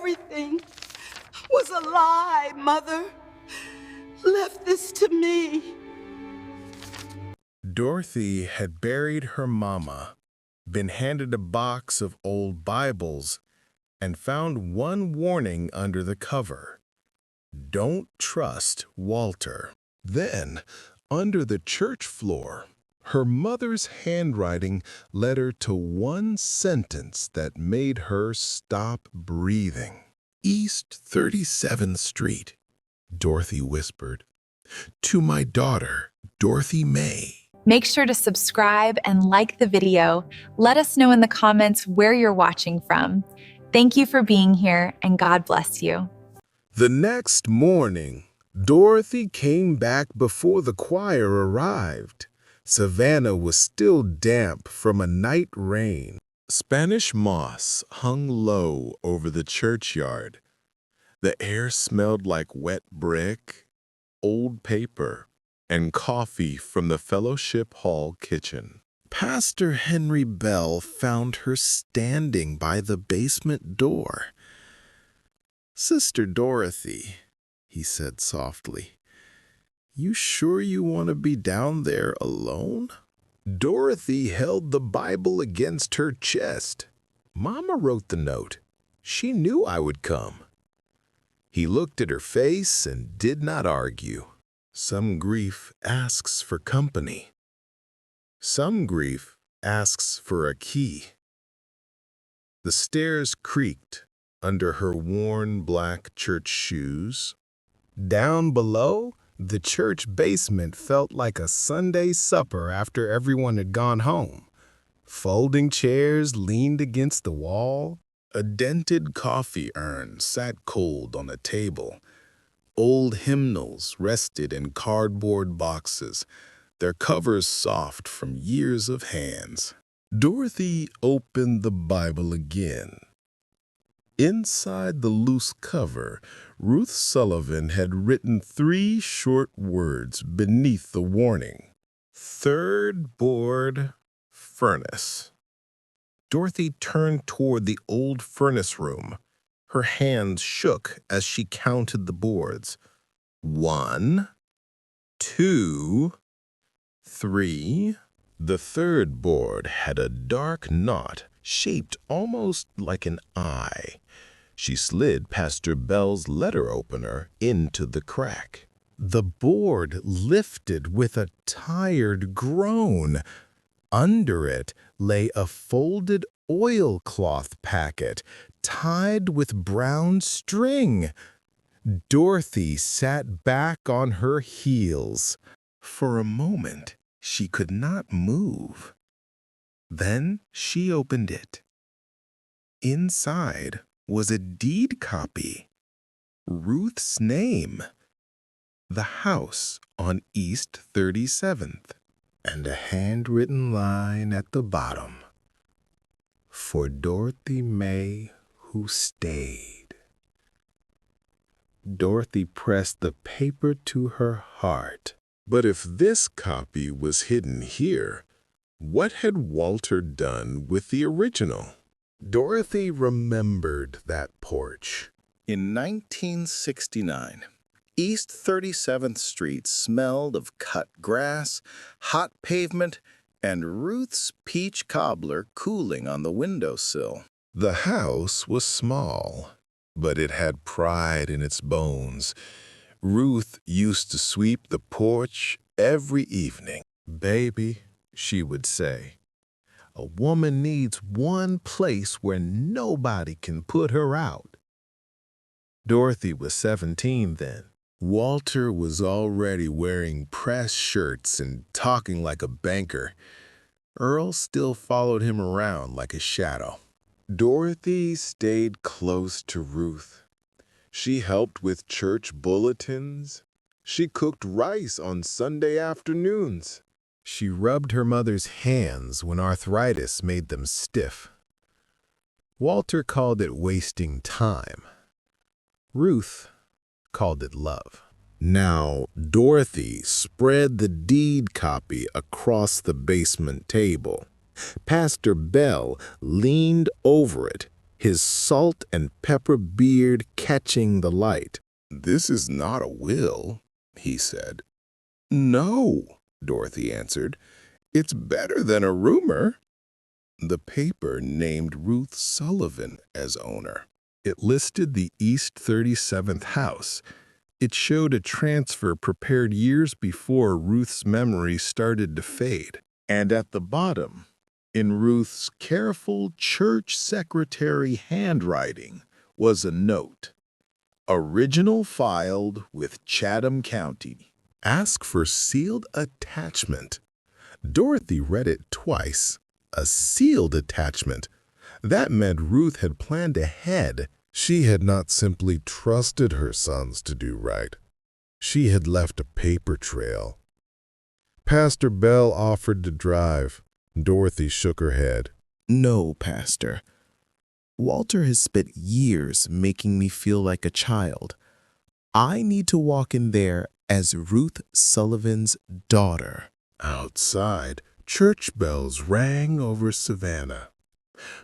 everything was a lie, Mother. Left this to me. Dorothy had buried her mama, been handed a box of old Bibles, and found one warning under the cover. Don't trust Walter. Then, under the church floor, her mother's handwriting led her to one sentence that made her stop breathing. East 37th Street, Dorothy whispered. To my daughter, Dorothy May. Make sure to subscribe and like the video. Let us know in the comments where you're watching from. Thank you for being here, and God bless you. The next morning, Dorothy came back before the choir arrived. Savannah was still damp from a night rain. Spanish moss hung low over the churchyard. The air smelled like wet brick, old paper, and coffee from the Fellowship Hall kitchen. Pastor Henry Bell found her standing by the basement door. "Sister Dorothy," he said softly, "you sure you want to be down there alone?" Dorothy held the Bible against her chest. "Mama wrote the note. She knew I would come." He looked at her face and did not argue. Some grief asks for company. Some grief asks for a key. The stairs creaked under her worn black church shoes. Down below, the church basement felt like a Sunday supper after everyone had gone home. Folding chairs leaned against the wall. A dented coffee urn sat cold on a table. Old hymnals rested in cardboard boxes, their covers soft from years of hands. Dorothy opened the Bible again. Inside the loose cover, Ruth Sullivan had written 3 short words beneath the warning. Third board, furnace. Dorothy turned toward the old furnace room. Her hands shook as she counted the boards. 1, 2, 3. The third board had a dark knot shaped almost like an eye. She slid Pastor Bell's letter opener into the crack. The board lifted with a tired groan. Under it lay a folded oilcloth packet tied with brown string. Dorothy sat back on her heels. For a moment, she could not move. Then she opened it. Inside was a deed copy. Ruth's name. The house on East 37th. And a handwritten line at the bottom. For Dorothy May, who stayed. Dorothy pressed the paper to her heart. But if this copy was hidden here, what had Walter done with the original? Dorothy remembered that porch. In 1969, East 37th Street smelled of cut grass, hot pavement, and Ruth's peach cobbler cooling on the windowsill. The house was small, but it had pride in its bones. Ruth used to sweep the porch every evening. "Baby," she would say, "a woman needs one place where nobody can put her out." Dorothy was 17 then. Walter was already wearing press shirts and talking like a banker. Earl still followed him around like a shadow. Dorothy stayed close to Ruth. She helped with church bulletins. She cooked rice on Sunday afternoons. She rubbed her mother's hands when arthritis made them stiff. Walter called it wasting time. Ruth called it love. Now, Dorothy spread the deed copy across the basement table. Pastor Bell leaned over it, his salt and pepper beard catching the light. "This is not a will," he said. "No," Dorothy answered. "It's better than a rumor." The paper named Ruth Sullivan as owner. It listed the East 37th house. It showed a transfer prepared years before Ruth's memory started to fade. And at the bottom, in Ruth's careful church secretary handwriting, was a note. "Original filed with Chatham County. Ask for sealed attachment." Dorothy read it twice. A sealed attachment. That meant Ruth had planned ahead. She had not simply trusted her sons to do right. She had left a paper trail. Pastor Bell offered to drive. Dorothy shook her head. "No, Pastor. Walter has spent years making me feel like a child. I need to walk in there as Ruth Sullivan's daughter." Outside, church bells rang over Savannah.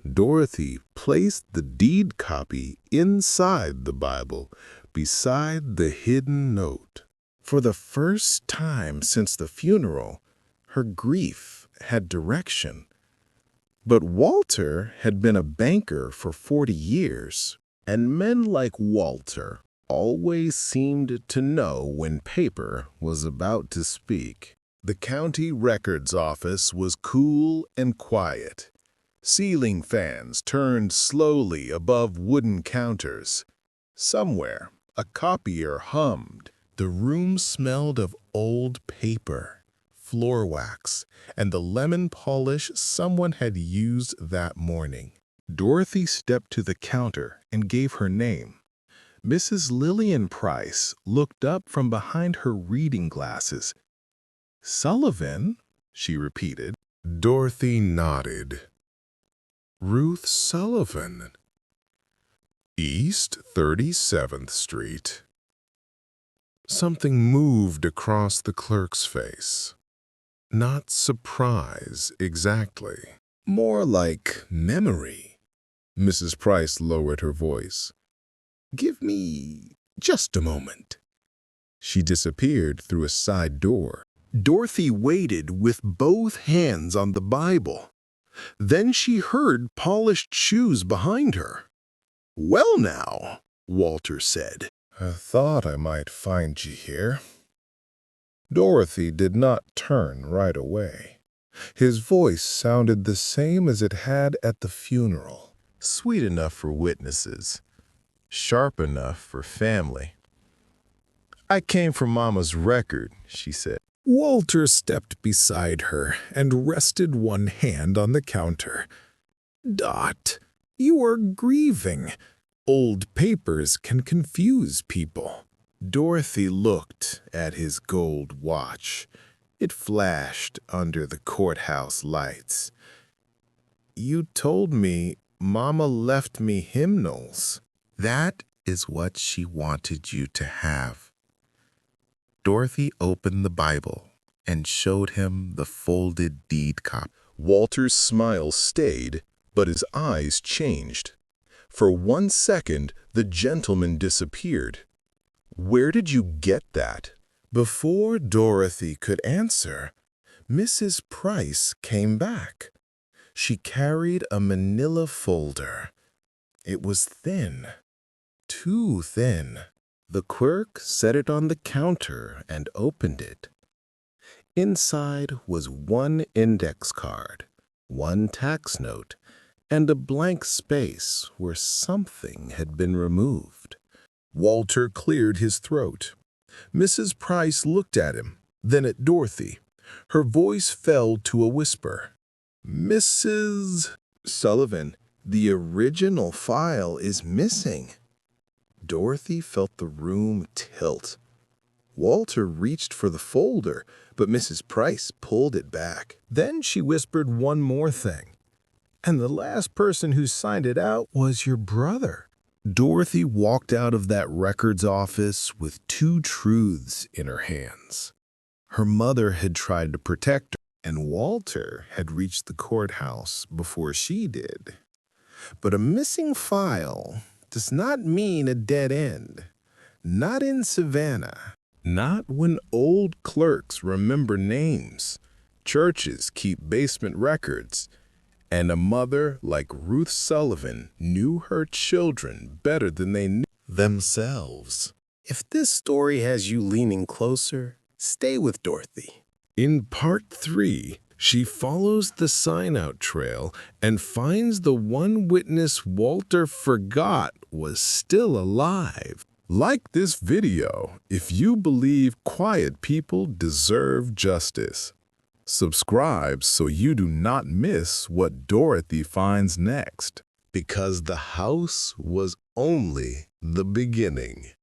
Dorothy placed the deed copy inside the Bible, beside the hidden note. For the first time since the funeral, her grief had direction. But Walter had been a banker for 40 years, and men like Walter always seemed to know when paper was about to speak. The county records office was cool and quiet. Ceiling fans turned slowly above wooden counters. Somewhere, a copier hummed. The room smelled of old paper, floor wax, and the lemon polish someone had used that morning. Dorothy stepped to the counter and gave her name. Mrs. Lillian Price looked up from behind her reading glasses. "Sullivan?" she repeated. Dorothy nodded. "Ruth Sullivan. East 37th Street." Something moved across the clerk's face. Not surprise exactly. More like memory. Mrs. Price lowered her voice. "Give me just a moment." She disappeared through a side door. Dorothy waited with both hands on the Bible. Then she heard polished shoes behind her. "Well now," Walter said. "I thought I might find you here." Dorothy did not turn right away. His voice sounded the same as it had at the funeral. Sweet enough for witnesses. Sharp enough for family. "I came from Mama's record," she said. Walter stepped beside her and rested one hand on the counter. "Dot, you are grieving. Old papers can confuse people." Dorothy looked at his gold watch. It flashed under the courthouse lights. "You told me Mama left me hymnals." "That is what she wanted you to have." Dorothy opened the Bible and showed him the folded deed copy. Walter's smile stayed, but his eyes changed. For 1 second, the gentleman disappeared. "Where did you get that?" Before Dorothy could answer, Mrs. Price came back. She carried a manila folder. It was thin, too thin. The clerk set it on the counter and opened it. Inside was one index card, one tax note, and a blank space where something had been removed. Walter cleared his throat. Mrs. Price looked at him, then at Dorothy. Her voice fell to a whisper. "Mrs. Sullivan, the original file is missing." Dorothy felt the room tilt. Walter reached for the folder, but Mrs. Price pulled it back. Then she whispered one more thing. "And the last person who signed it out was your brother." Dorothy walked out of that records office with two truths in her hands. Her mother had tried to protect her, and Walter had reached the courthouse before she did. But a missing file does not mean a dead end. Not in Savannah. Not when old clerks remember names, churches keep basement records, and a mother like Ruth Sullivan knew her children better than they knew themselves. If this story has you leaning closer, stay with Dorothy. In part 3, she follows the sign-out trail and finds the one witness Walter forgot was still alive. Like this video if you believe quiet people deserve justice. Subscribe so you do not miss what Dorothy finds next. Because the house was only the beginning.